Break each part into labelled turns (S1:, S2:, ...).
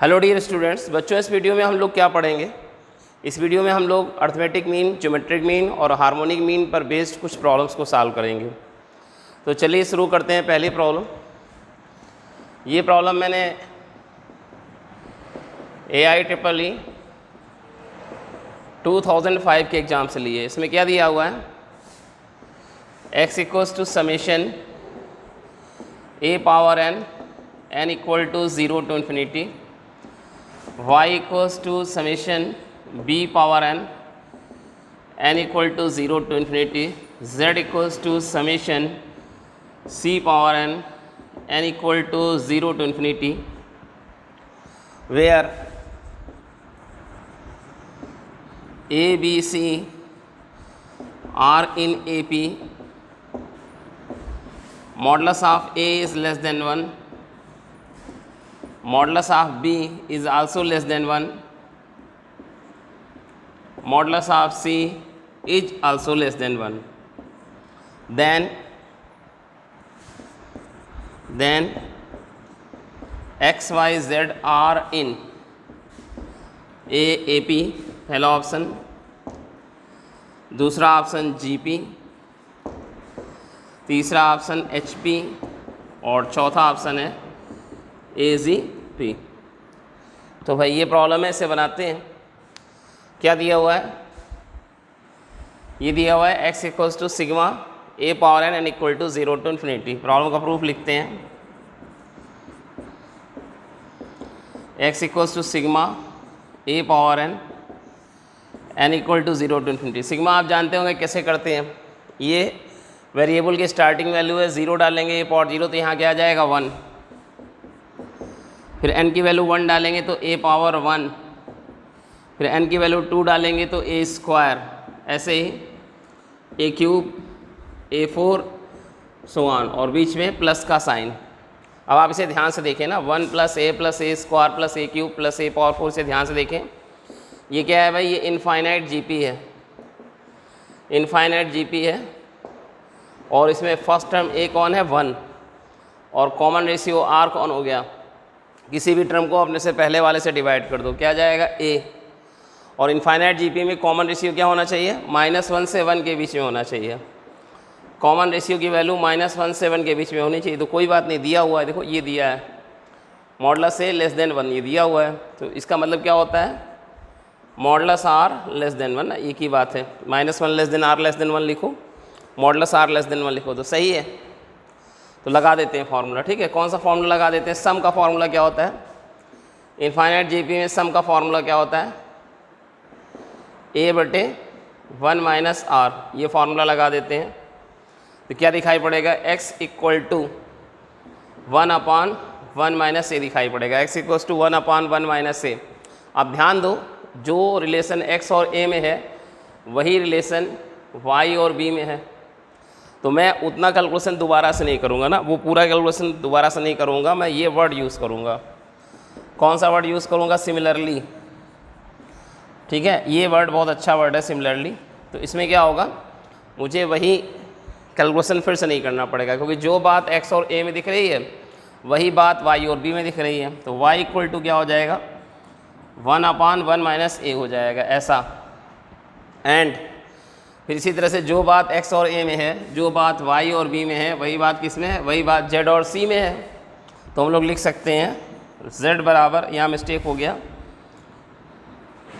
S1: Hello dear students, बच्चों इस video में हम लोग क्या पढ़ेंगे। इस वीडियो में हम लोग अर्थमेटिक मीन, ज्योमेट्रिक मीन और हार्मोनिक मीन पर बेस्ड कुछ प्रॉब्लम्स को सॉल्व करेंगे। तो चलिए शुरू करते हैं। पहली प्रॉब्लम, ये प्रॉब्लम मैंने AIEEE 2005 के एग्ज़ाम से ली है। इसमें क्या दिया हुआ है, x equals to summation a power n equal to 0 to infinity, y equals to summation b power n equal to 0 to infinity, z equals to summation c power n equal to 0 to infinity, where a, b, c are in AP, modulus of a is less than 1, modulus of b is also less than 1, modulus of c is also less than 1, then x, y, z are in AP, पहला option. दूसरा option GP, तीसरा option HP और चौथा option है AGP। तो भाई ये problem है, इसे बनाते हैं। क्या दिया हुआ है, ये दिया हुआ है x equals to sigma a power n equal to 0 to infinity। Problem का प्रूफ लिखते हैं। x equals to sigma a power n equal to 0 to infinity। Sigma आप जानते होंगे कैसे करते हैं। ये वेरिएबल की स्टार्टिंग वैल्यू है, 0 डालेंगे a पावर 0 तो यहाँ क्या आ जाएगा 1, फिर n की वैल्यू 1 डालेंगे तो a पावर 1, फिर n की वैल्यू 2 डालेंगे तो a स्क्वायर, ऐसे ही a cube, a4 so on, और बीच में प्लस का साइन। अब आप इसे ध्यान से देखें ना, 1 plus a square plus a cube plus a power 4 से ध्यान से देखें। ये क्या है भाई, ये इनफाइनाइट GP है, इनफाइनाइट GP है। और इसमें फर्स्ट टर्म a कौन है 1, और कॉमन रेशियो r कौन हो गया, किसी भी टर्म को अपने से पहले वाले से डिवाइड कर दो, क्या जाएगा a। और इनफाइनाइट GP में कॉमन रेशियो क्या होना चाहिए, -1 से 1 के बीच में होना चाहिए। कॉमन रेशियो की वैल्यू -1 से 1 के बीच में होनी चाहिए। तो कोई बात नहीं, दिया हुआ है, देखो ये दिया है मॉडलस a लेस देन 1, ये दिया हुआ है। तो इसका मतलब क्या होता है, मॉडलस r लेस देन 1, एक ही बात है। -1 less than r less than 1 लिखो, मॉडलस r लेस देन 1 लिखो, तो सही है। तो लगा देते हैं फार्मूला, ठीक है। कौन सा फार्मूला लगा देते हैं, सम का फार्मूला क्या होता है, इनफाइनाइट GP में सम का फार्मूला क्या होता है, a/1 माइनस r, ये फार्मूला लगा देते हैं। तो क्या दिखाई पड़ेगा, x equal to 1/1 minus a दिखाई पड़ेगा, x equal to 1/1 minus a। अब ध्यान दो, जो रिलेशन x और a में है वही रिलेशन y और b में है। तो मैं उतना कैलकुलेशन दोबारा से नहीं करूँगा ना, वो पूरा कैलकुलेशन दोबारा से नहीं करूँगा, मैं ये वर्ड यूज़ करूँगा। कौन सा वर्ड यूज़ करूँगा, सिमिलरली, ठीक है। ये वर्ड बहुत अच्छा वर्ड है, सिमिलरली। तो इसमें क्या होगा, मुझे वही कैलकुलेशन फिर से नहीं करना पड़ेगा, क्योंकि जो बात x और a में दिख रही है वही बात y और b में दिख रही है। तो y इक्वल टू क्या हो जाएगा, 1/1 माइनस a हो जाएगा, ऐसा। एंड फिर इसी तरह से जो बात x और a में है, जो बात y और b में है, वही बात किस में है, वही बात z और c में है। तो हम लोग लिख सकते हैं z बराबर, यहाँ मिस्टेक हो गया,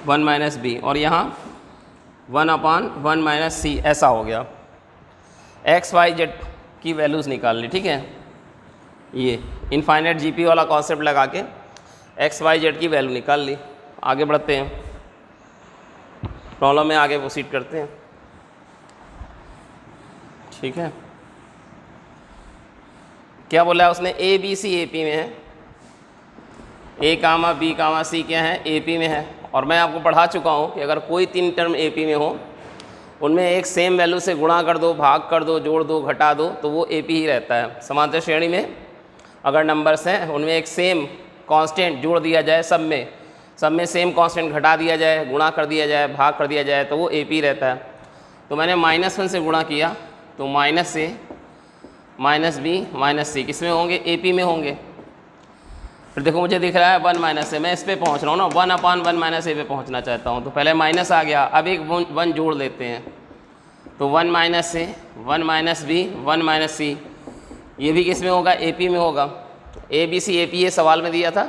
S1: 1 माइनस b, और यहाँ 1/1 माइनस c, ऐसा हो गया। x y z की वैल्यूज़ निकाल ली, ठीक है। ये इनफाइनाइट GP वाला कॉन्सेप्ट लगा के x y z की वैल्यू निकाल ली। आगे बढ़ते हैं, प्रॉब्लम में आगे प्रोसीड करते हैं, ठीक है। क्या बोला है उसने, a b c AP में है, a comma b comma c क्या है, AP में है। और मैं आपको पढ़ा चुका हूँ कि अगर कोई 3 टर्म AP में हो, उनमें एक सेम वैल्यू से गुणा कर दो, भाग कर दो, जोड़ दो, घटा दो, तो वो AP ही रहता है। समांतर श्रेणी में अगर नंबर्स हैं, उनमें एक सेम कांस्टेंट जोड़ दिया जाए, सब में सेम कांस्टेंट घटा दिया जाए, गुणा कर दिया जाए, भाग कर दिया जाए, तो वो AP रहता है। तो मैंने -1 से गुणा किया, तो -a -b -c किस में होंगे, AP में होंगे। फिर देखो मुझे दिख रहा है 1 माइनस ए, मैं इस पे पहुंच रहा हूँ ना, 1/1 माइनस ए पे पहुंचना चाहता हूँ। तो पहले माइनस आ गया, अब एक 1 जोड़ लेते हैं, तो 1 माइनस ए, 1 माइनस बी, 1 माइनस सी, ये भी किस में होगा, ए पी में होगा। A B C A P ये सवाल में दिया था,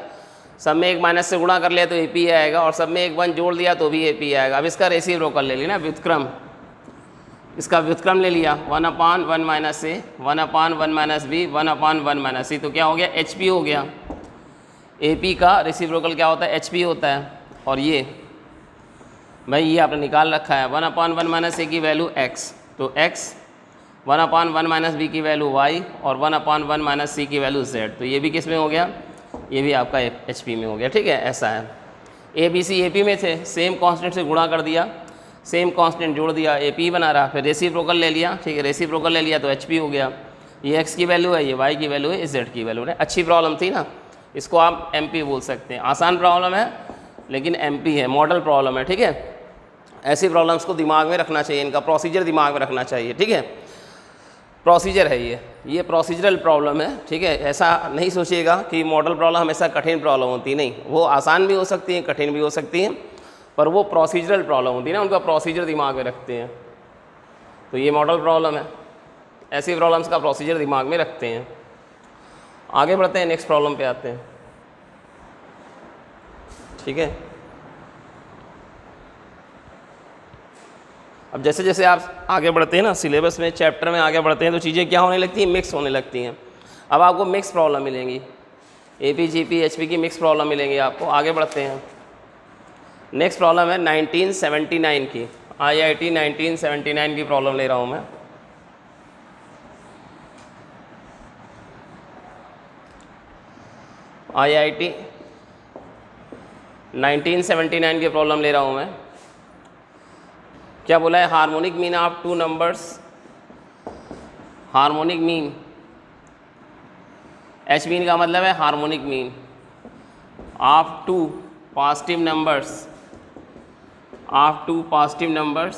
S1: सब में एक माइनस से गुणा कर लिया तो ए पी आएगा, और सब में एक 1 जोड़ दिया तो भी ए पी आएगा। अब इसका रेसिप्रोकल ले लिया ना, व्युत्क्रम, इसका व्युत्क्रम ले लिया, 1/1 माइनस ए, 1/1 माइनस बी, 1/1 माइनस सी, तो क्या हो गया, एच पी हो गया। ए पी का रेसिप्रोकल क्या होता है, एच पी होता है। और ये भाई ये आपने निकाल रखा है, 1/1 माइनस ए की वैल्यू x, तो x, 1/1 माइनस बी की वैल्यू y, और 1/1 माइनस सी की वैल्यू z। तो ये भी किस में हो गया, ये भी आपका एच पी में हो गया। ठीक है, ऐसा है। A B C A P में थे, सेम कांस्टेंट से गुणा कर दिया, सेम कांस्टेंट जोड़ दिया, ए पी बना रहा, फिर रेसिप्रोकल ले लिया। ठीक है, रेसिप्रोकल ले लिया तो एच पी हो गया। ये x की वैल्यू है, ये y की वैल्यू है, ये z की वैल्यू है। अच्छी प्रॉब्लम थी ना, इसको आप एमपी बोल सकते हैं। आसान प्रॉब्लम है लेकिन एमपी है, मॉडल प्रॉब्लम है। ठीक है, ऐसी प्रॉब्लम्स को दिमाग में रखना चाहिए, इनका प्रोसीजर दिमाग में रखना चाहिए। ठीक है, प्रोसीजर है ये प्रोसीजरल प्रॉब्लम है। ठीक है, ऐसा नहीं सोचिएगा कि मॉडल प्रॉब्लम हमेशा कठिन प्रॉब्लम होती, नहीं, वो आसान भी हो सकती हैं, कठिन भी हो सकती हैं, पर वो प्रोसीजरल प्रॉब्लम होती है ना, उनका प्रोसीजर दिमाग में रखते हैं। तो ये मॉडल प्रॉब्लम है, ऐसी प्रॉब्लम्स का प्रोसीजर दिमाग में रखते हैं। आगे बढ़ते हैं, नेक्स्ट प्रॉब्लम पे आते हैं। ठीक है, अब जैसे जैसे आप आगे बढ़ते हैं ना सिलेबस में, चैप्टर में आगे बढ़ते हैं, तो चीज़ें क्या होने लगती हैं, मिक्स होने लगती हैं। अब आपको मिक्स प्रॉब्लम मिलेंगी, एपी जीपी एचपी की मिक्स प्रॉब्लम मिलेंगी आपको। आगे बढ़ते हैं, नेक्स्ट प्रॉब्लम है 1979 की, IIT 1979 की प्रॉब्लम ले रहा हूँ मैं। IIT 1979 की प्रॉब्लम ले रहा हूँ मैं। क्या बोला है, harmonic mean of 2 numbers, harmonic mean, H mean का मतलब है harmonic mean of 2 positive numbers, of 2 positive numbers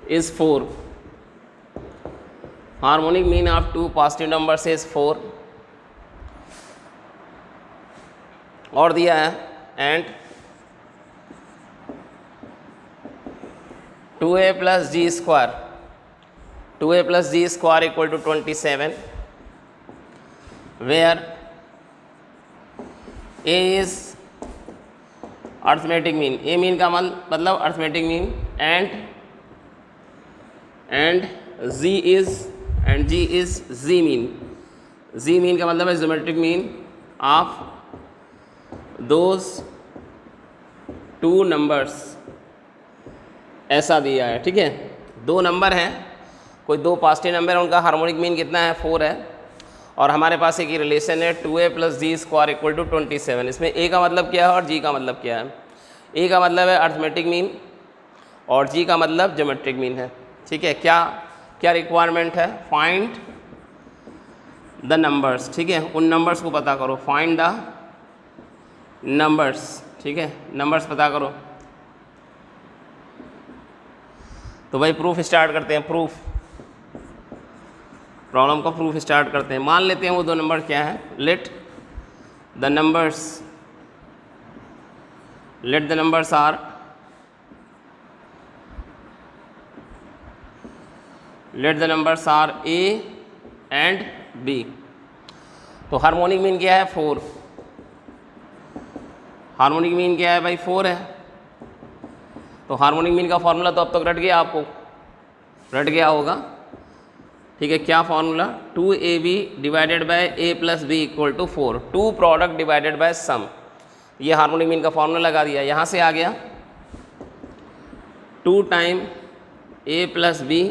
S1: is 4, harmonic mean of 2 positive numbers is 4। और दिया है and 2a plus G square, 2a plus G square equal to 27, where a is arithmetic mean, a mean का मतलब arithmetic mean, and g is z mean, z mean का मतलब है geometric mean of those 2 numbers, ऐसा दिया है। ठीक है, 2 नंबर हैं, कोई 2 पॉजिटिव नंबर है, उनका हार्मोनिक मीन कितना है, 4 है, और हमारे पास एक रिलेशन है 2a plus G square equal to 27। इसमें a का मतलब क्या है और g का मतलब क्या है। a का मतलब है अर्थमेटिक मीन और g का मतलब ज्योमेट्रिक मीन है। ठीक है, क्या रिक्वायरमेंट है, फाइंड द नंबर्स। ठीक है, उन नंबर्स को पता करो, फाइंड द नंबर्स। ठीक है, नंबर्स पता करो। तो भाई प्रूफ स्टार्ट करते हैं, प्रूफ, प्रॉब्लम का प्रूफ स्टार्ट करते हैं। मान लेते हैं वो 2 नंबर क्या है, let the numbers are, A and B। तो हार्मोनिक मीन क्या है, 4, हार्मोनिक मीन क्या है भाई, 4 है। तो हार्मोनिक मीन का फॉर्मूला तो अब तक रट गया, आपको रट गया होगा। ठीक है, क्या formula, 2AB divided by A plus B equal to 4, 2 product divided by sum. ये हार्मोनिक मीन का फॉर्मूला लगा दिया, यहाँ से आ गया 2 time A plus B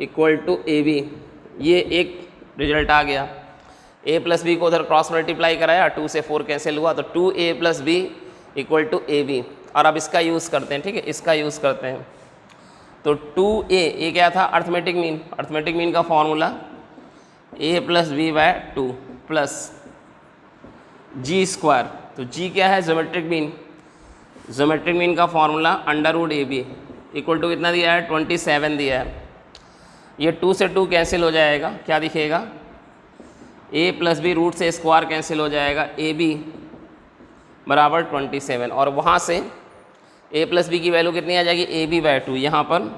S1: equal to AB, ये एक रिजल्ट आ गया। A प्लस बी को उधर क्रॉस मल्टीप्लाई कराया, 2 से 4 कैंसिल हुआ, तो 2A plus B equal to AB। और अब इसका यूज़ करते हैं। ठीक है, इसका यूज़ करते हैं। तो 2A, ये क्या था, अर्थमेटिक मीन, अर्थमेटिक मीन का formula A plus B by 2 plus G square. तो जी क्या है, ज्योमेट्रिक मीन, ज्योमेट्रिक मीन का फॉर्मूला √AB इक्वल टू कितना दिया है, 27 दिया है। ये 2 से 2 कैंसिल हो जाएगा, क्या दिखेगा, ए प्लस बी रूट से स्क्वायर कैंसिल हो जाएगा, ए बी बराबर 27 और वहाँ से ए प्लस बी की वैल्यू कितनी आ जाएगी, ए बी बाय 2, यहाँ पर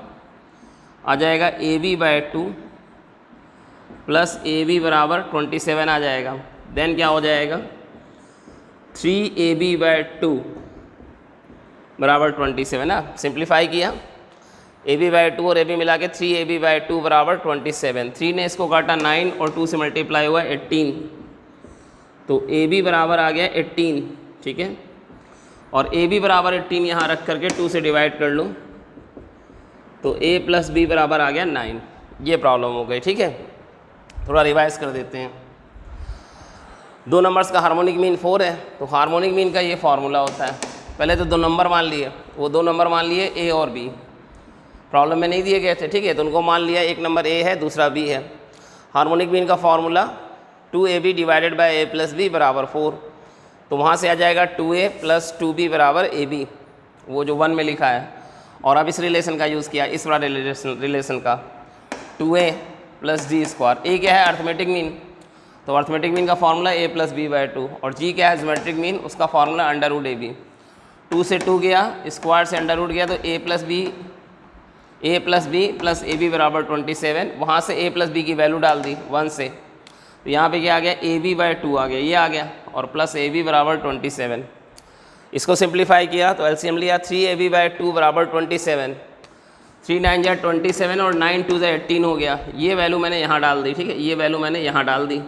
S1: आ जाएगा A B by 2 plus A B बराबर 27 आ जाएगा। देन क्या हो जाएगा, 3ab बाय 2 बराबर 27 ना, सिंप्लीफाई किया, ए बी बाई 2 और ए बी मिला के 3ab बाई 2 बराबर 27। 3 ने इसको काटा 9 और 2 से मल्टीप्लाई हुआ 18, तो ए बी बराबर आ गया 18, ठीक है। और ए बी बराबर 18 यहाँ रख करके 2 से डिवाइड कर लूँ तो a प्लस बी बराबर आ गया 9। ये प्रॉब्लम हो गई, ठीक है। थोड़ा रिवाइज कर देते हैं। 2 नंबर्स का हार्मोनिक मीन 4 है, तो हार्मोनिक मीन का ये फार्मूला होता है। पहले तो 2 नंबर मान लिए, वो 2 नंबर मान लिए a और b, प्रॉब्लम में नहीं दिए गए थे, ठीक है, तो उनको मान लिया, एक नंबर a है दूसरा b है। हार्मोनिक मीन का formula 2ab divided by a plus B बराबर 4, तो वहाँ से आ जाएगा 2a प्लस 2b बराबर ab, वो जो 1 में लिखा है। और अब इस रिलेशन का यूज़ किया, इस वाला रिलेशन का 2a plus G square. a क्या है, अर्थमेटिक मीन, तो अर्थमेटिक मीन का formula a plus B by 2, और g क्या है, ज्योमेट्रिक मीन, उसका फार्मूला अंडर रूट ab। 2 से 2 गया, स्क्वायर से अंडर रूट गया, तो a plus B plus A B बराबर 27। वहाँ से a प्लस बी की वैल्यू डाल दी 1 से, तो यहाँ पे क्या आ गया, ए बी बाई 2 आ गया, ये आ गया, और प्लस ए बी बराबर 27। इसको सिंप्लीफाई किया तो एलसीएम लिया, 3ab बाई 2 बराबर 27, 3 9 जा 27 और 9 2 जा 18 हो गया। ये वैल्यू मैंने यहाँ डाल दी, ठीक है, ये वैल्यू मैंने यहाँ डाल दी,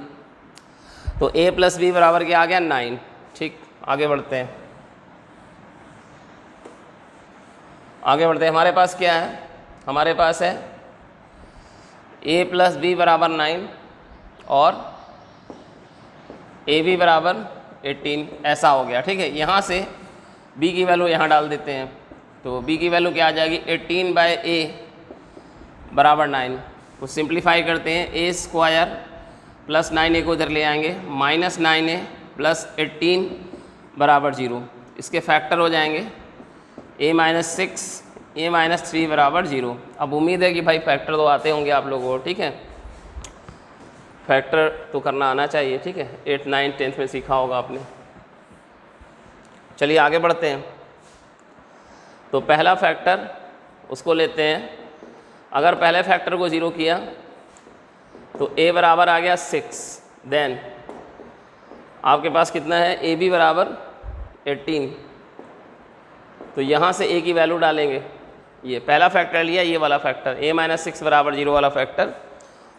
S1: तो a प्लस बी बराबर क्या आ गया 9, ठीक। आगे बढ़ते हैं, हमारे पास क्या है, हमारे पास है a प्लस बी बराबर 9 और ए बी बराबर 18, ऐसा हो गया, ठीक है। यहाँ से b की वैल्यू यहाँ डाल देते हैं, तो b की वैल्यू क्या आ जाएगी, 18 बाई a बराबर 9 को सिंप्लीफाई करते हैं, a स्क्वायर प्लस 9a को इधर ले आएंगे, माइनस 9a प्लस 18 बराबर 0, इसके फैक्टर हो जाएंगे a माइनस 6 a माइनस 3 बराबर 0। अब उम्मीद है कि भाई फैक्टर तो आते होंगे आप लोगों को, ठीक है, फैक्टर तो करना आना चाहिए, ठीक है, 8 9 10th में सीखा होगा आपने। चलिए आगे बढ़ते हैं। तो पहला फैक्टर उसको लेते हैं, अगर पहले फैक्टर को 0 किया तो a बराबर आ गया 6, देन आपके पास कितना है, ए बी बराबर 18, तो यहाँ से a की वैल्यू डालेंगे, ये पहला फैक्टर लिया, ये वाला फैक्टर a माइनस 6 बराबर 0 वाला फैक्टर,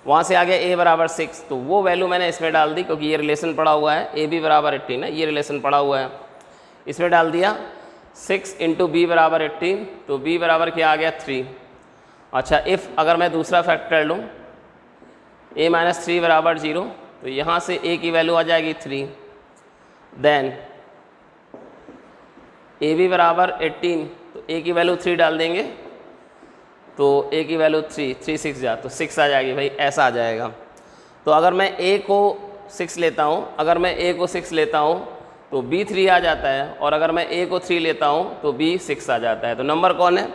S1: वहाँ से आ गया a बराबर 6, तो वो वैल्यू मैंने इसमें डाल दी, क्योंकि ये रिलेशन पड़ा हुआ है, ए बी बराबर 18 है, ये रिलेशन पड़ा हुआ है, इसमें डाल दिया 6 इंटू बी बराबर 18, तो b बराबर क्या आ गया 3। अच्छा, इफ़ अगर मैं दूसरा फैक्टर लूँ a माइनस 3 बराबर 0, तो यहाँ से a की वैल्यू आ जाएगी 3, देन ए बी बराबर 18, तो a की वैल्यू 3 डाल देंगे, तो a की वैल्यू 3 6 जा, तो 6 आ जाएगी भाई, ऐसा आ जाएगा। तो अगर मैं a को 6 लेता हूँ, अगर मैं a को 6 लेता हूँ तो b 3 आ जाता है, और अगर मैं a को 3 लेता हूँ तो b 6 आ जाता है। तो नंबर कौन है,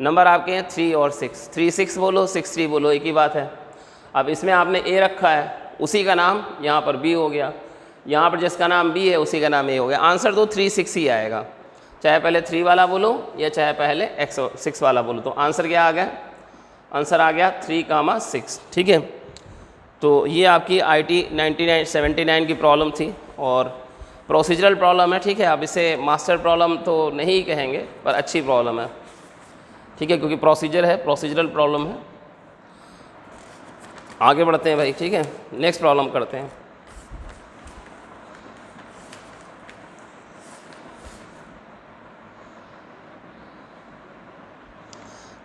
S1: नंबर आपके हैं 3 और 6, 3 6 बोलो 6 3 बोलो, एक ही बात है। अब इसमें आपने a रखा है, उसी का नाम यहाँ पर b हो गया, यहाँ पर जिसका नाम b है उसी का नाम a हो गया। आंसर तो 3 6 ही आएगा, चाहे पहले 3 वाला बोलो या चाहे पहले 6 वाला बोलो, तो आंसर क्या आ गया, आंसर आ गया 3, 6, ठीक है। तो ये आपकी IT 79 की प्रॉब्लम थी, और प्रोसीजरल प्रॉब्लम है, ठीक है। अब इसे मास्टर प्रॉब्लम तो नहीं कहेंगे, पर अच्छी प्रॉब्लम है, ठीक है, क्योंकि प्रोसीजर है, प्रोसीजरल प्रॉब्लम है। आगे बढ़ते हैं भाई, ठीक है, नेक्स्ट प्रॉब्लम करते हैं।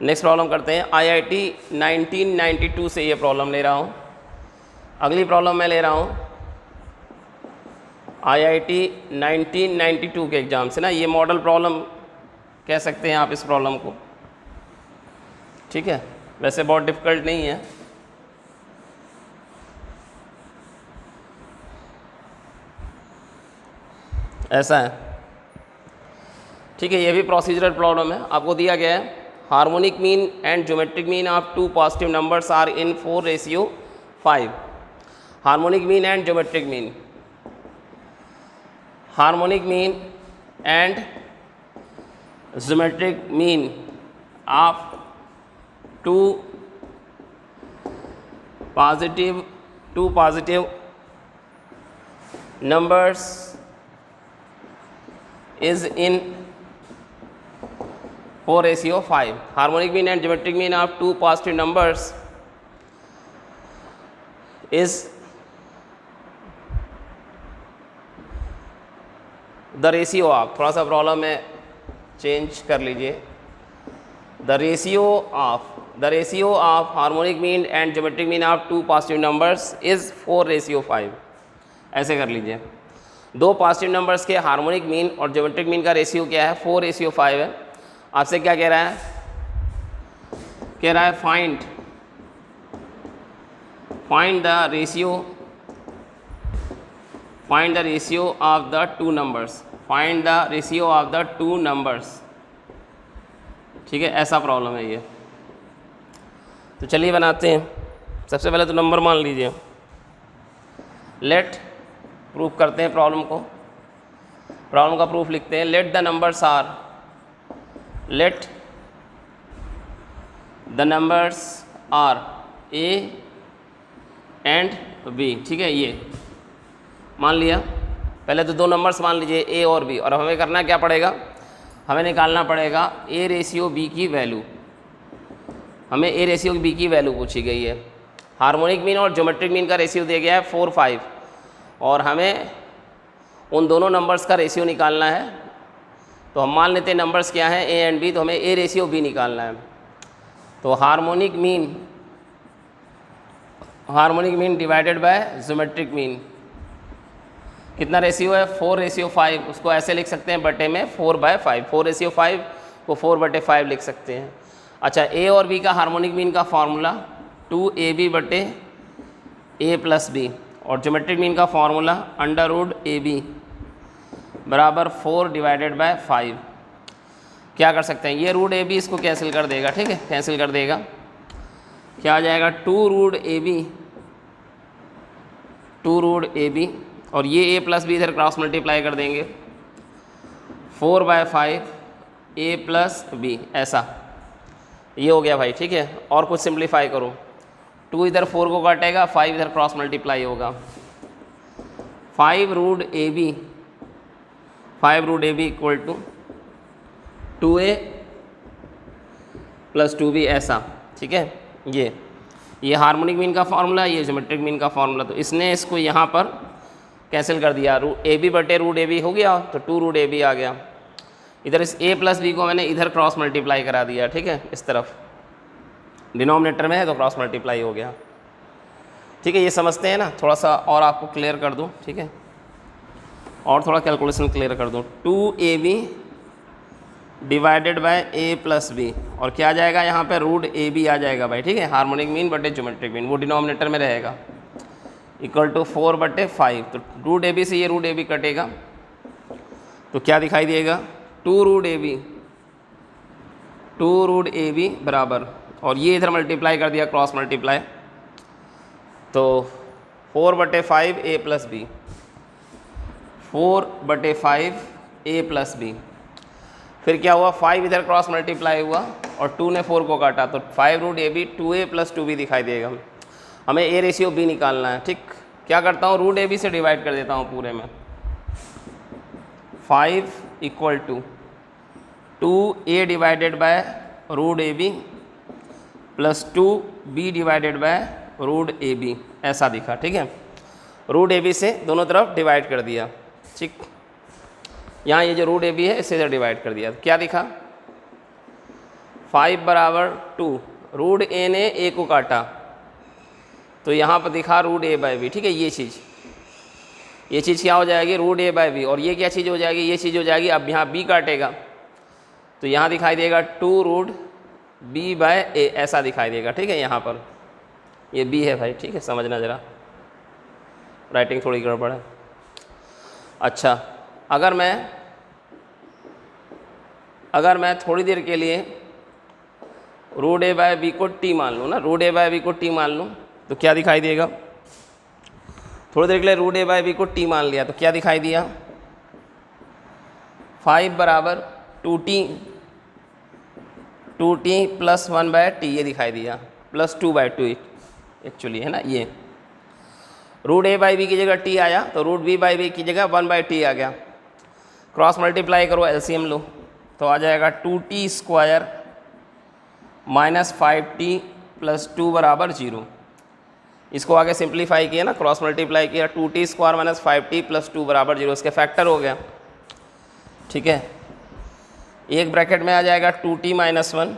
S1: नेक्स्ट प्रॉब्लम करते हैं। IIT 1992 से ये प्रॉब्लम ले रहा हूँ। अगली प्रॉब्लम मैं ले रहा हूँ IIT 1992 के एग्ज़ाम से ना, ये मॉडल प्रॉब्लम कह सकते हैं आप इस प्रॉब्लम को, ठीक है, वैसे बहुत डिफ़िकल्ट नहीं है। ऐसा है, ठीक है, ये भी प्रोसीजरल प्रॉब्लम है। आपको दिया गया है harmonic mean and geometric mean of 2 positive numbers are in 4:5। Harmonic mean and geometric mean, harmonic mean and geometric mean of two positive numbers is in 4:5. Harmonic mean and geometric mean of two positive numbers is the ratio of, थोड़ा सा problem है change कर लीजिए, the ratio of harmonic mean and geometric mean of two positive numbers is 4:5. ऐसे कर लीजिए, दो positive numbers के हार्मोनिक मीन और ज्योमेट्रिक मीन का रेशियो क्या है, 4:5 है। आपसे क्या कह रहा है, कह रहा है find the ratio of the two numbers, find the ratio of the two numbers. ठीक है, ऐसा प्रॉब्लम है ये। तो चलिए बनाते हैं। सबसे पहले तो नंबर मान लीजिए, लेट प्रूफ करते हैं प्रॉब्लम को, प्रॉब्लम का प्रूफ लिखते हैं। Let the numbers are A and B. ठीक है, ये मान लिया। पहले तो दो नंबर्स मान लीजिए ए और बी, और अब हमें करना क्या पड़ेगा, हमें निकालना पड़ेगा ए रेशियो बी की वैल्यू। हमें ए रेशियो बी की वैल्यू पूछी गई है। हार्मोनिक मीन और ज्योमेट्रिक मीन का रेशियो दिया गया है 4, 5, और हमें उन दोनों नंबर्स का रेशियो निकालना है। तो हम मान लेते हैं नंबर्स क्या हैं, ए एंड बी, तो हमें ए रेशियो बी निकालना है। तो harmonic mean divided by geometric mean, कितना रेशियो है, 4:5। उसको ऐसे लिख सकते हैं बटे में 4/5, 4:5 को 4/5 लिख सकते हैं। अच्छा, ए और बी का हार्मोनिक मीन का फार्मूला 2ab बटे a + b, और ज्योमेट्रिक मीन का फार्मूला √ab बराबर 4/5। क्या कर सकते हैं, ये √ab इसको कैंसिल कर देगा। ठीक है, कैंसिल कर देगा। क्या आ जाएगा, 2√ab, और ये a + b इधर क्रॉस मल्टीप्लाई कर देंगे, 4/5 a + b, ऐसा ये हो गया भाई। ठीक है, और कुछ सिंप्लीफाई करो, 2 इधर 4 को काटेगा, 5 इधर क्रॉस मल्टीप्लाई होगा, 5√ab equal to 2a + 2b, ऐसा। ठीक है, ये हार्मोनिक मीन का फार्मूला, ये ज्योमेट्रिक मीन का फार्मूला। तो इसने इसको यहाँ पर कैंसिल कर दिया, ab बटे √ab हो गया, तो 2√ab आ गया। इधर इस a + b को मैंने इधर क्रॉस मल्टीप्लाई करा दिया। ठीक है, इस तरफ डिनोमिनेटर में है तो क्रॉस मल्टीप्लाई हो गया। ठीक है, ये समझते हैं ना, थोड़ा सा और आपको क्लियर कर दूँ। ठीक है, और थोड़ा कैलकुलेशन क्लियर कर दूँ। 2ab divided by a + b, और क्या आ जाएगा यहाँ पे, √ab आ जाएगा भाई। ठीक है, हार्मोनिक मीन बटे ज्योमेट्रिक मीन, वो डिनोमिनेटर में रहेगा, इक्वल टू 4/5। तो √ab से ये √ab कटेगा, तो क्या दिखाई देगा, 2√ab बराबर, और ये इधर मल्टीप्लाई कर दिया, क्रॉस मल्टीप्लाई, तो 4/5 a + b, 4/5 a + b। फिर क्या हुआ, 5 इधर क्रॉस मल्टीप्लाई हुआ और 2 ने 4 को काटा, तो 5√ab 2a + 2b दिखाई देगा। हमें a रेशियो b निकालना है। ठीक, क्या करता हूँ, √ab से डिवाइड कर देता हूँ पूरे में, 5 equal to 2a divided by √ab + 2b divided by √ab, ऐसा दिखा। ठीक है, √ab से दोनों तरफ डिवाइड कर दिया। ठीक, यहाँ ये जो √ab है इससे इधर डिवाइड कर दिया, क्या दिखा, 5 बराबर 2, √a ने a को काटा, तो यहाँ पर दिखा √a/b। ठीक है, ये चीज़ क्या हो जाएगी, √a/b, और ये क्या चीज़ हो जाएगी, ये चीज़ हो जाएगी। अब यहाँ b काटेगा तो यहाँ दिखाई देगा 2√b/a, ऐसा दिखाई देगा। ठीक है, यहाँ पर ये b है भाई। ठीक है, समझना ज़रा, राइटिंग थोड़ी गड़बड़ है। अच्छा, अगर मैं थोड़ी देर के लिए √a/b को t मान लूँ ना, √a/b को t मान लूँ, तो क्या दिखाई देगा, थोड़ी देर के लिए रूट ए बाई बी को टी मान लिया तो क्या दिखाई दिया, 5 बराबर 2t प्लस 1/t ये दिखाई दिया, प्लस 2/2 एक्चुअली है ना। ये रूट ए बाई बी की जगह t आया तो रूट बी बाई बी की जगह 1/t आ गया। क्रॉस मल्टीप्लाई करो, एलसीएम लो तो आ जाएगा 2t square minus 5t plus 2 बराबर 0। इसको आगे सिंप्लीफाई किया ना, क्रॉस मल्टीप्लाई किया, 2t square minus 5t plus 2 बराबर 0, इसके फैक्टर हो गया। ठीक है, एक ब्रैकेट में आ जाएगा 2t माइनस 1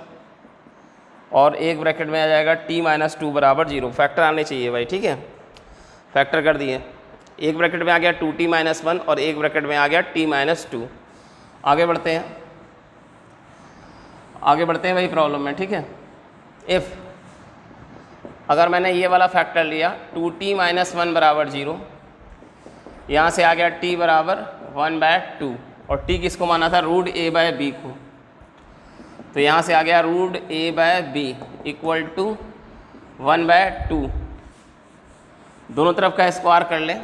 S1: और एक ब्रैकेट में आ जाएगा t माइनस 2 बराबर 0। फैक्टर आने चाहिए भाई, ठीक है, फैक्टर कर दिए। एक ब्रैकेट में आ गया 2t माइनस 1 और एक ब्रैकेट में आ गया t माइनस 2। आगे बढ़ते हैं, आगे बढ़ते हैं भाई प्रॉब्लम में। ठीक है, इफ़ अगर मैंने ये वाला फैक्टर लिया 2t माइनस 1 बराबर 0, यहाँ से आ गया t बराबर 1/2 और t किसको माना था, रूट a बाय बी को, तो यहाँ से आ गया root a by B equal to 1/2। दोनों तरफ का स्क्वायर कर लें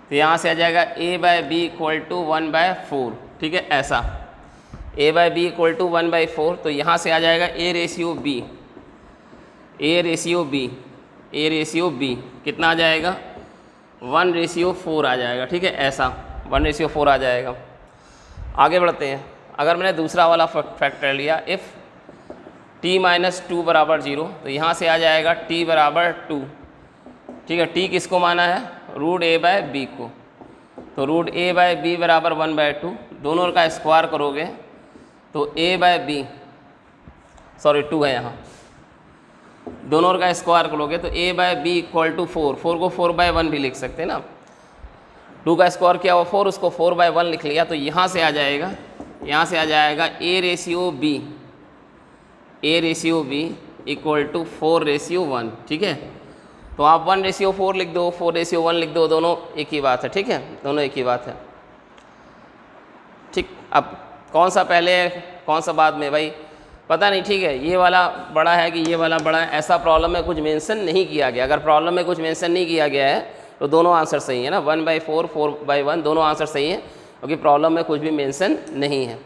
S1: तो यहाँ से आ जाएगा a by B equal to 1/4। ठीक है, ऐसा a by B equal to 1/4, तो यहाँ से आ जाएगा a रेशियो b कितना आ जाएगा, 1/4 आ जाएगा। ठीक है, ऐसा 1/4 आ जाएगा। आगे बढ़ते हैं, अगर मैंने दूसरा वाला फैक्टर लिया इफ़ t माइनस 2 बराबर 0, तो यहाँ से आ जाएगा t बराबर 2। ठीक है, t किसको माना है, रूट a बाय बी को, तो रूट a बाय बी बराबर 1/2। दोनों का स्क्वायर करोगे तो a बाय बी, सॉरी 2 है यहाँ, दोनों का स्क्वायर करोगे तो a by B equal to 4 को 4/1 भी लिख सकते हैं ना। 2 का स्क्वायर किया हुआ 4, उसको 4/1 लिख लिया, तो यहाँ से आ जाएगा a ratio b equal to 4/1। ठीक है, तो आप 1/4 लिख दो, 4/1 लिख दो, दोनों एक ही बात है। ठीक है, दोनों एक ही बात है। ठीक, अब कौन सा पहले है कौन सा बाद में भाई पता नहीं। ठीक है, ये वाला बड़ा है कि ये वाला बड़ा है, ऐसा प्रॉब्लम में कुछ मेंशन नहीं किया गया। अगर प्रॉब्लम में कुछ मेंशन नहीं किया गया है तो दोनों आंसर सही है ना, 1/4 4/1 दोनों आंसर सही है, क्योंकि प्रॉब्लम में कुछ भी मेंशन नहीं है।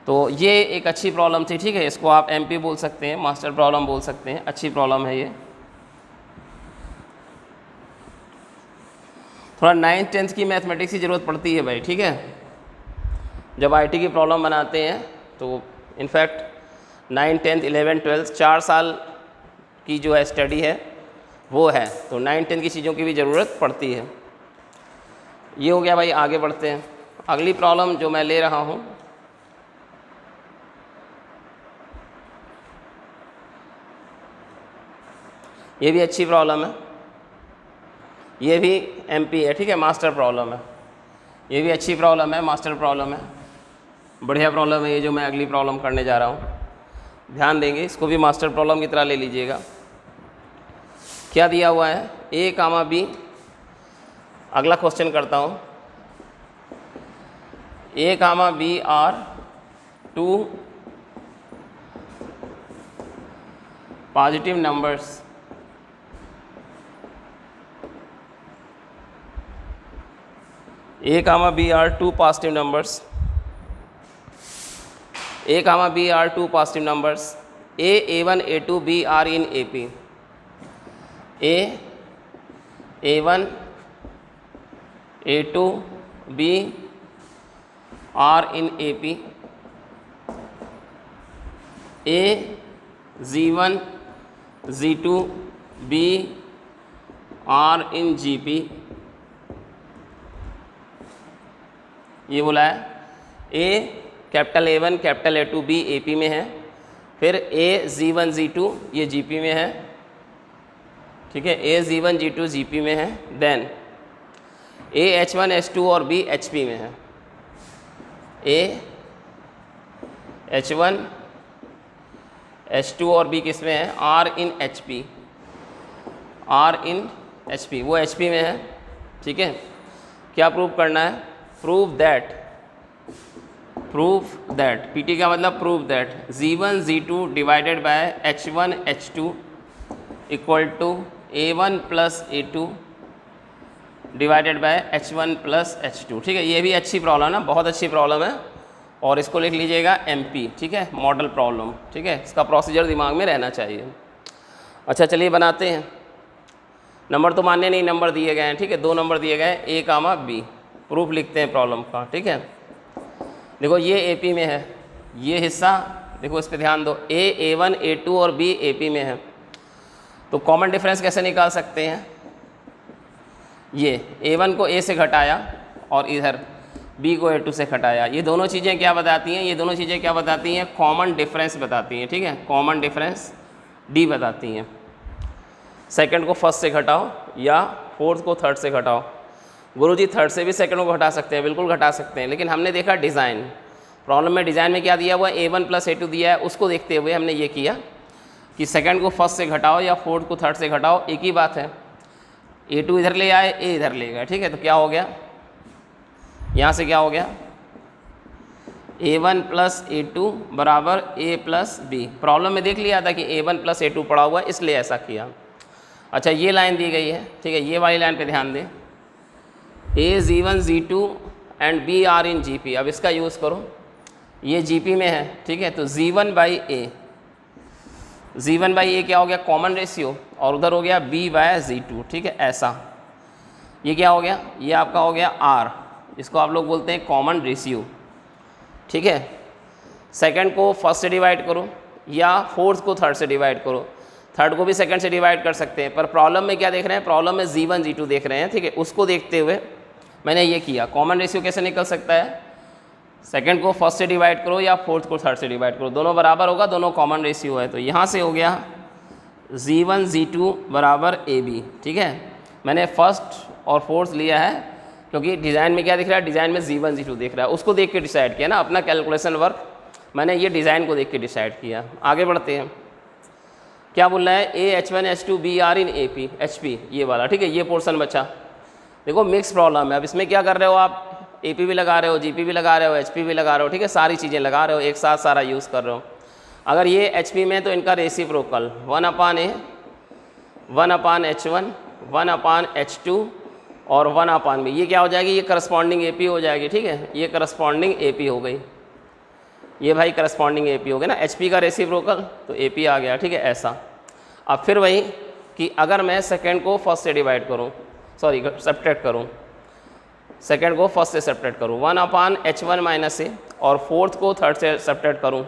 S1: तो ये एक अच्छी प्रॉब्लम थी। ठीक है, इसको आप MP बोल सकते हैं, मास्टर प्रॉब्लम बोल सकते हैं, अच्छी प्रॉब्लम है ये। थोड़ा 9th 10th की मैथमेटिक्स की ज़रूरत पड़ती है भाई। ठीक है, जब IT की प्रॉब्लम बनाते हैं तो in fact 9th 10th 11th 12th 4 साल की जो है स्टडी है वो है, तो 9th 10th की चीज़ों की भी ज़रूरत पड़ती है। ये हो गया भाई। आगे बढ़ते हैं, अगली प्रॉब्लम जो मैं ले रहा हूँ ये भी अच्छी प्रॉब्लम है, ये भी MP है। ठीक है, मास्टर प्रॉब्लम है, ये भी अच्छी प्रॉब्लम है, मास्टर प्रॉब्लम है, बढ़िया प्रॉब्लम है ये जो मैं अगली प्रॉब्लम करने जा रहा हूँ। ध्यान देंगे, इसको भी मास्टर प्रॉब्लम की तरह ले लीजिएगा। क्या दिया हुआ है, a, b। अगला क्वेश्चन करता हूँ, a, b are 2 positive numbers a, b are 2 positive numbers. a, b are 2 positive numbers. a1, a2, b are in AP. a1, a2, b are in AP. a z1, z2, b are in GP। ये बोला है A capital A1 capital A2 B AP में है, फिर A Z1 Z2 ये GP में है। ठीक है, A Z1 Z2 GP में है, देन A H1 H2 और B HP में है। A H1 H2 और B किस में है, R in HP, वो HP में है। ठीक है, क्या प्रूव करना है, प्रूव दैट PT का मतलब prove that Z1 Z2 divided by H1 H2 equal to A1 plus A2 divided by H1 plus H2। ठीक है, ये भी अच्छी प्रॉब्लम है ना, बहुत अच्छी प्रॉब्लम है, और इसको लिख लीजिएगा MP। ठीक है, मॉडल प्रॉब्लम। ठीक है, इसका प्रोसीजर दिमाग में रहना चाहिए। अच्छा चलिए बनाते हैं। नंबर तो मानने नहीं, नंबर दिए गए हैं। ठीक है, 2 नंबर दिए गए हैं, A कामा B। प्रूफ लिखते हैं प्रॉब्लम का। ठीक है, देखो ये AP में है, ये हिस्सा देखो इस पर ध्यान दो, A1 A2 और B AP में है। तो कॉमन डिफरेंस कैसे निकाल सकते हैं? ये A1 को A से घटाया और इधर B को A2 से घटाया। ये दोनों चीज़ें क्या बताती हैं? ये दोनों चीज़ें क्या बताती हैं? कॉमन डिफरेंस बताती हैं। ठीक है, कॉमन डिफरेंस D बताती हैं। सेकंड को फर्स्ट से घटाओ या फोर्थ को थर्ड से घटाओ। गुरुजी थर्ड से भी सेकंड को घटा सकते हैं, बिल्कुल घटा सकते हैं, लेकिन हमने देखा डिज़ाइन प्रॉब्लम में, डिज़ाइन में क्या दिया हुआ है? A1 प्लस A2 दिया है, उसको देखते हुए हमने ये किया कि सेकंड को फर्स्ट से घटाओ या फोर्थ को थर्ड से घटाओ, एक ही बात है। A2 इधर ले आए, A इधर ले गए। ठीक है, तो क्या हो गया यहाँ से? क्या हो गया? A1 प्लस A2 बराबर A प्लस B। प्रॉब्लम में देख लिया था कि A1 प्लस A2 पड़ा हुआ है, इसलिए ऐसा किया। अच्छा ये लाइन दी गई है, ठीक है, ये वाली लाइन पे ध्यान दें, A G1 G2 and B are in GP। अब इसका यूज़ करो, ये GP में है। ठीक है, तो G1 by A, G1 by A क्या हो गया? कॉमन रेशियो, और उधर हो गया B बाय G2। ठीक है, ऐसा ये क्या हो गया? ये आपका हो गया R, इसको आप लोग बोलते हैं कॉमन रेशियो। ठीक है, सेकंड को फर्स्ट से डिवाइड करो या फोर्थ को थर्ड से डिवाइड करो, थर्ड को भी सेकंड से डिवाइड कर सकते हैं, पर प्रॉब्लम में क्या देख रहे हैं? प्रॉब्लम में G1 G2 देख रहे हैं। ठीक है, उसको देखते हुए मैंने ये किया। कॉमन रेशियो कैसे निकल सकता है? सेकंड को फर्स्ट से डिवाइड करो या फोर्थ को थर्ड से डिवाइड करो, दोनों बराबर होगा, दोनों कॉमन रेशियो है। तो यहाँ से हो गया G1 G2 बराबर AB। ठीक है, मैंने फर्स्ट और फोर्थ लिया है क्योंकि डिज़ाइन में क्या दिख रहा है? डिज़ाइन में G1 G2 दिख रहा है, उसको देख के डिसाइड किया ना। अपना कैलकुलेशन वर्क मैंने ये डिज़ाइन को देख के डिसाइड किया। आगे बढ़ते हैं, क्या बोल रहा है? A H1 H2 B R in AP HP, ये वाला। ठीक है, ये पोर्शन बचा। देखो मिक्स प्रॉब्लम है, अब इसमें क्या कर रहे हो आप? AP भी लगा रहे हो, GP भी लगा रहे हो, HP भी लगा रहे हो। ठीक है, सारी चीज़ें लगा रहे हो, एक साथ सारा यूज़ कर रहे हो। अगर ये HP में तो इनका रेसिप्रोकल 1/A 1/H1 1/H2 और 1/B, ये क्या हो जाएगी? ये करस्पॉन्डिंग AP हो जाएगी। ठीक है, ये करस्पॉन्डिंग AP हो गई, ये भाई करस्पॉन्डिंग AP हो गया ना। HP का रेसिप्रोकल तो AP आ गया। ठीक है, ऐसा। अब फिर वही कि अगर मैं सेकेंड को फर्स्ट से डिवाइड करूँ, सॉरी सब्ट्रैक्ट करूँ, सेकेंड को फर्स्ट से सब्ट्रैक्ट करूँ 1/H1 माइनस A, और फोर्थ को थर्ड से सब्ट्रैक्ट करूँ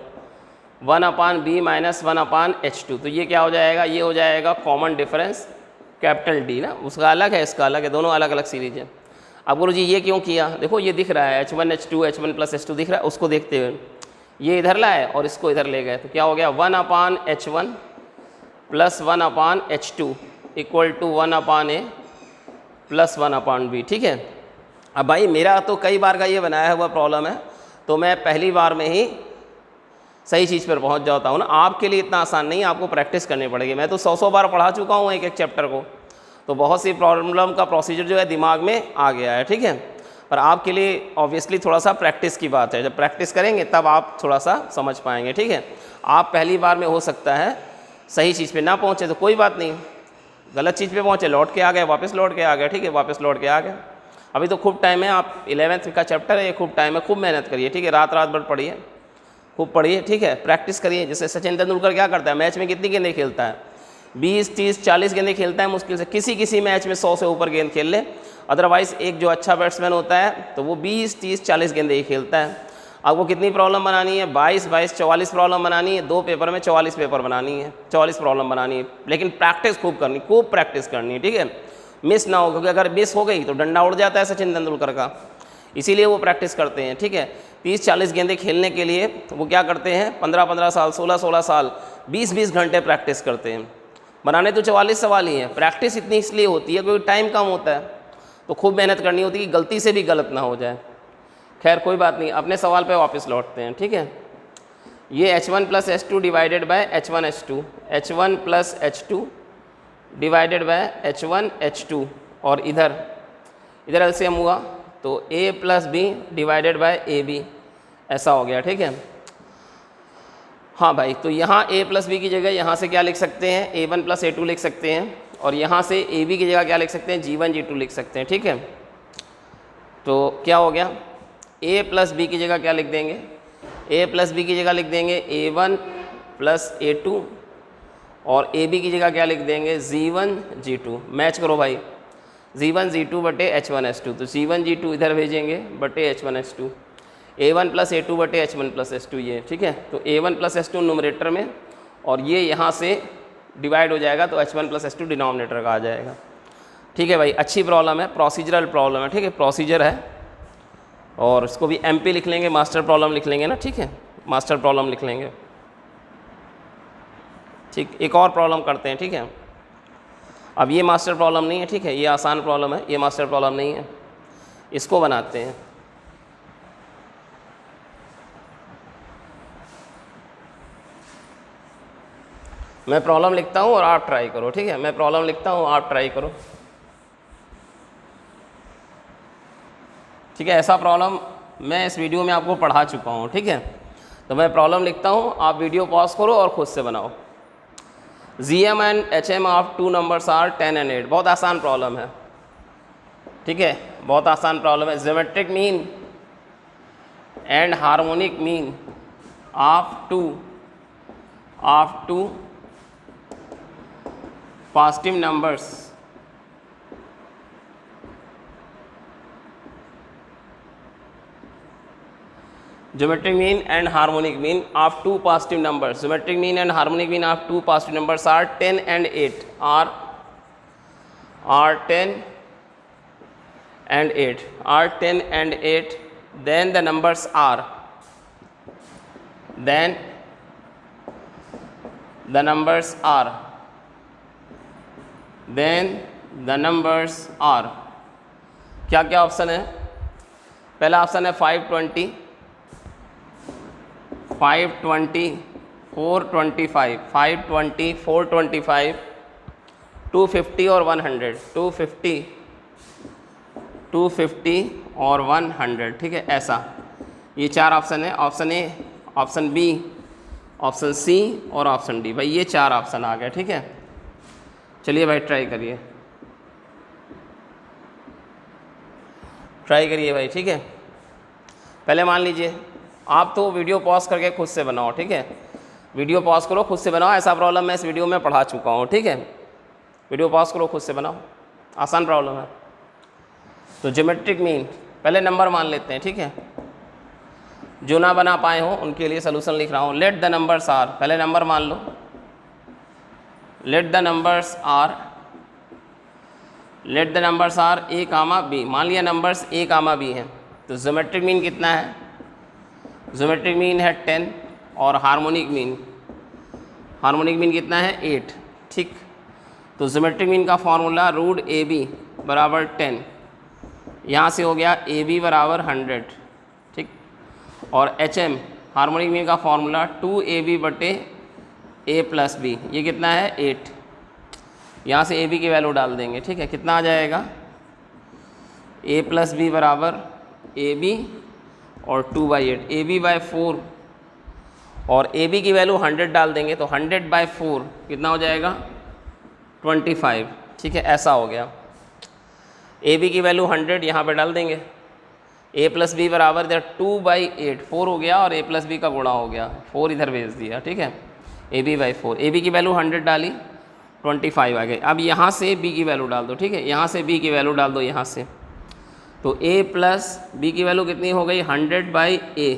S1: 1/B माइनस 1/H2, तो ये क्या हो जाएगा? ये हो जाएगा कॉमन डिफरेंस कैपिटल D ना, उसका अलग है, इसका अलग है, दोनों अलग अलग सीरीज है। अब गुरुजी ये क्यों किया? देखो ये दिख रहा है H1 H2 H1 plus H2 दिख रहा है, उसको देखते हुए ये इधर लाए और इसको इधर ले गए, तो क्या हो गया? 1/H1 plus 1/H2 equal to 1/A plus 1/B। ठीक है, अब भाई मेरा तो कई बार का ये बनाया हुआ प्रॉब्लम है, तो मैं पहली बार में ही सही चीज़ पर पहुंच जाता हूँ ना। आपके लिए इतना आसान नहीं है, आपको प्रैक्टिस करनी पड़ेगी। मैं तो 100 बार पढ़ा चुका हूँ एक एक चैप्टर को, तो बहुत सी प्रॉब्लम का प्रोसीजर जो है दिमाग में आ गया है। ठीक है, पर आपके लिए ऑब्वियसली थोड़ा सा प्रैक्टिस की बात है, जब प्रैक्टिस करेंगे तब आप थोड़ा सा समझ पाएंगे। ठीक है, आप पहली बार में हो सकता है सही चीज़ पे ना पहुँचे तो कोई बात नहीं, गलत चीज़ पे पहुँचे, लौट के आ गए, वापस लौट के आ गए। ठीक है, वापस लौट के आ गए। अभी तो खूब टाइम है, आप 11th का चैप्टर है, ये खूब टाइम है, खूब मेहनत करिए। ठीक है, रात रात भर पढ़िए, खूब पढ़िए। ठीक है, प्रैक्टिस करिए। जैसे सचिन तेंदुलकर क्या करता है? मैच में कितनी गेंदें खेलता है? 20 30 40 गेंदें खेलता है मुश्किल से, किसी मैच में 100 से ऊपर गेंद खेल ले। अदरवाइज़ एक जो अच्छा बैट्समैन होता है तो वो 20 30 40 गेंदें ही खेलता है। अब वो कितनी प्रॉब्लम बनानी है? 22 22 44 प्रॉब्लम बनानी है, 2 पेपर में 44 पेपर बनानी है, 44 प्रॉब्लम बनानी है, लेकिन प्रैक्टिस खूब करनी, खूब प्रैक्टिस करनी है। ठीक है, मिस ना हो, क्योंकि अगर मिस हो गई तो डंडा उड़ जाता है सचिन तेंदुलकर का, इसीलिए वो प्रैक्टिस करते हैं। ठीक है, 30 40 गेंदें खेलने के लिए तो वो क्या करते हैं? 15 साल 16 साल 20 घंटे प्रैक्टिस करते हैं। बनाने तो 44 सवाल ही हैं, प्रैक्टिस इतनी इसलिए होती है क्योंकि टाइम कम होता है, तो खूब मेहनत करनी होती है कि गलती से भी गलत ना हो जाए। खैर कोई बात नहीं, अपने सवाल पे वापस लौटते हैं। ठीक है, ये H1 plus H2 divided by H1 H2, H1 plus H2 divided by H1 H2, और इधर एलसीएम हुआ तो A plus B divided by AB, ऐसा हो गया। ठीक है, हाँ भाई, तो यहाँ A प्लस B की जगह यहाँ से क्या लिख सकते हैं? A1 प्लस A2 लिख सकते हैं, और यहाँ से ए बी की जगह क्या लिख सकते हैं, G1 G2 लिख सकते हैं, ठीक है। तो क्या हो गया, ए प्लस बी की जगह क्या लिख देंगे, ए प्लस बी की जगह लिख देंगे A1 प्लस A2 और ए बी की जगह क्या लिख देंगे G1 G2। मैच करो भाई, G1 G2 बटे H1 H2, तो G1 G2 इधर भेजेंगे बटे H1 H2, A1 plus A2 बटे H1 प्लस H2 ये, ठीक है। तो A1 प्लस H2 न्यूमरेटर में और ये यहाँ से डिवाइड हो जाएगा तो H1 प्लस H2 डिनोमिनेटर का आ जाएगा, ठीक है भाई। अच्छी प्रॉब्लम है, प्रोसीजरल प्रॉब्लम है, ठीक है, प्रोसीजर है। और इसको भी MP लिख लेंगे, मास्टर प्रॉब्लम लिख लेंगे ना, ठीक है, मास्टर प्रॉब्लम लिख लेंगे, ठीक। एक और प्रॉब्लम करते हैं, ठीक है। अब ये मास्टर प्रॉब्लम नहीं है, ठीक है, ये आसान प्रॉब्लम है, ये मास्टर प्रॉब्लम नहीं है, इसको बनाते हैं। मैं प्रॉब्लम लिखता हूँ और आप ट्राई करो, ठीक है, मैं प्रॉब्लम लिखता हूँ, आप ट्राई करो, ठीक है। ऐसा प्रॉब्लम मैं इस वीडियो में आपको पढ़ा चुका हूँ, ठीक है। तो मैं प्रॉब्लम लिखता हूँ, आप वीडियो पॉज करो और खुद से बनाओ। GM and HM of two numbers are 10 and 8। बहुत आसान प्रॉब्लम है, ठीक है, बहुत आसान प्रॉब्लम है। Geometric mean and harmonic mean of two positive numbers geometric mean and harmonic mean of two positive numbers, geometric mean and harmonic mean of two positive numbers are 10 and 8, are 10 and 8, are 10 and 8, then the numbers are, then the numbers are, then the numbers are। क्या क्या option है, पहला option है 520, 520, 425, 520, 425, 250 और 100, 250 और 100, ठीक है। ऐसा ये चार ऑप्शन है, option A, option B, option C और ऑप्शन डी। भाई ये चार ऑप्शन आ गए, ठीक है। चलिए भाई ट्राई करिए, ट्राई करिए भाई, ठीक है। पहले मान लीजिए आप तो वीडियो पॉज करके खुद से बनाओ, ठीक है, वीडियो पॉज करो खुद से बनाओ। ऐसा प्रॉब्लम मैं इस वीडियो में पढ़ा चुका हूँ, ठीक है। वीडियो पॉज करो खुद से बनाओ, आसान प्रॉब्लम है। तो ज्योमेट्रिक मीन पहले नंबर मान लेते हैं, ठीक है, जो ना बना पाए हो उनके लिए सलूशन लिख रहा हूँ। लेट द नंबर्स आर, पहले नंबर मान लो, let the numbers are, let the numbers are A, B। मान लिया नंबर्स A, B हैं, तो ज्योमेट्रिक मीन कितना है, ज्योमेट्रिक मीन है 10 और हार्मोनिक मीन कितना है 8, ठीक। तो ज्योमेट्रिक मीन का फॉर्मूला रूट AB बराबर 10, यहाँ से हो गया AB बराबर 100, ठीक। और HM हार्मोनिक मीन का फॉर्मूला 2AB बटे A प्लस B, ये कितना है 8, यहाँ से AB की वैल्यू डाल देंगे, ठीक है। कितना आ जाएगा, A प्लस B बराबर AB और 2/8, AB/4 और AB की वैल्यू 100 डाल देंगे तो 100/4 कितना हो जाएगा 25, ठीक है। ऐसा हो गया, AB की वैल्यू 100 यहाँ पे डाल देंगे, A प्लस बी बराबर इधर 2/8, 4 हो गया और A प्लस बी का गुणा हो गया, 4 इधर भेज दिया, ठीक है। AB/4, AB की वैल्यू 100 डाली, 25 आ गई। अब यहाँ से B की वैल्यू डाल दो, ठीक है, यहाँ से B की वैल्यू डाल दो यहाँ से, तो A प्लस बी की वैल्यू कितनी हो गई 100/A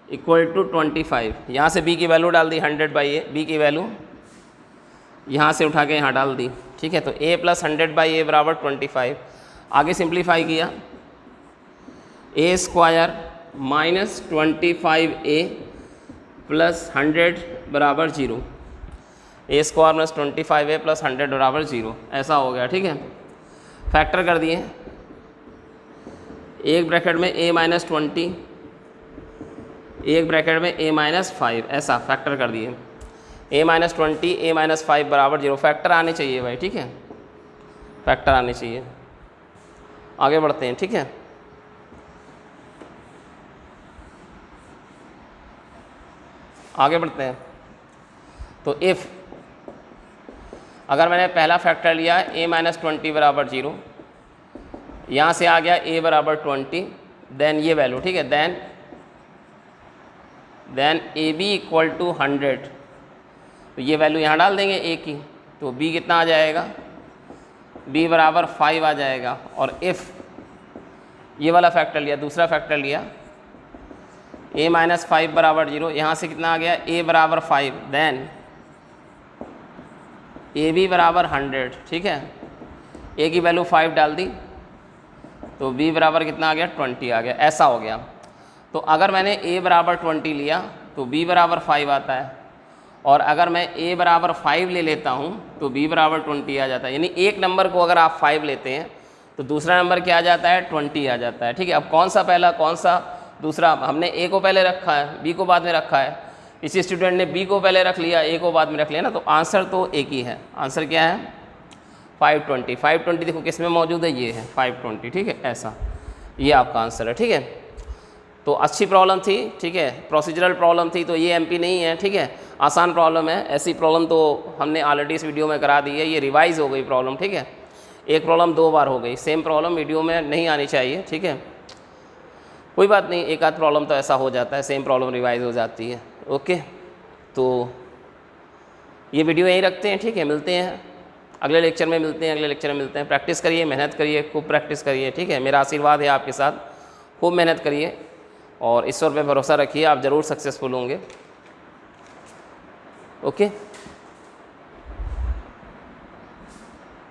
S1: इक्वल टू 25। यहाँ से B की वैल्यू डाल दी 100/A, B की वैल्यू यहाँ से उठा के यहाँ डाल दी, ठीक है। तो A प्लस 100/A बराबर 25। आगे सिंप्लीफाई किया, A square minus 25A plus 100 बराबर 0, A square minus 25A plus 100 बराबर 0, ऐसा हो गया, ठीक है। फैक्टर कर दिए, एक ब्रैकेट में A माइनस 20, एक ब्रैकेट में A माइनस 5, ऐसा फैक्टर कर दिए। A माइनस 20, A माइनस 5 बराबर 0, फैक्टर आने चाहिए भाई, ठीक है, फैक्टर आने चाहिए। आगे बढ़ते हैं, ठीक है। आगे बढ़ते हैं, तो इफ़ अगर मैंने पहला फैक्टर लिया a माइनस 20 बराबर 0, यहाँ से आ गया a बराबर 20, देन ये वैल्यू, ठीक है, then A B equal to 100, तो ये वैल्यू यहाँ डाल देंगे a की, तो b कितना आ जाएगा, b बराबर 5 आ जाएगा। और इफ़ ये वाला फैक्टर लिया, दूसरा फैक्टर लिया a माइनस 5 बराबर 0, यहाँ से कितना आ गया a बराबर 5, देन ए बी बराबर 100, ठीक है, a की वैल्यू 5 डाल दी तो b बराबर कितना आ गया 20 आ गया, ऐसा हो गया। तो अगर मैंने a बराबर 20 लिया तो b बराबर 5 आता है, और अगर मैं a बराबर 5 ले लेता हूँ तो b बराबर 20 आ जाता है। यानी एक नंबर को अगर आप 5 लेते हैं तो दूसरा नंबर क्या आ जाता है, 20 आ जाता है, ठीक है। अब कौन सा पहला कौन सा दूसरा, हमने a को पहले रखा है, b को बाद में रखा है, इसी स्टूडेंट ने b को पहले रख लिया, a को बाद में रख लिया ना, तो आंसर तो एक ही है। आंसर क्या है 520। 520 देखो किस में मौजूद है, ये है 520, ठीक है, ऐसा ये आपका आंसर है, ठीक है। तो अच्छी प्रॉब्लम थी, ठीक है, प्रोसीजरल प्रॉब्लम थी, तो ये एमपी नहीं है, ठीक है, आसान प्रॉब्लम है। ऐसी प्रॉब्लम तो हमने ऑलरेडी इस वीडियो में करा दी है, ये रिवाइज़ हो गई प्रॉब्लम, ठीक है, एक प्रॉब्लम 2 बार हो गई, सेम प्रॉब्लम वीडियो में नहीं आनी चाहिए, ठीक है, कोई बात नहीं, एक आध प्रॉब्लम तो ऐसा हो जाता है, सेम प्रॉब्लम रिवाइज हो जाती है। ओके, तो ये वीडियो यहीं रखते हैं, ठीक है, मिलते हैं अगले लेक्चर में, अगले लेक्चर में मिलते हैं। प्रैक्टिस करिए, मेहनत करिए, खूब प्रैक्टिस करिए, ठीक है, मेरा आशीर्वाद है आपके साथ, खूब मेहनत करिए और ईश्वर पे भरोसा रखिए, आप ज़रूर सक्सेसफुल होंगे। ओके।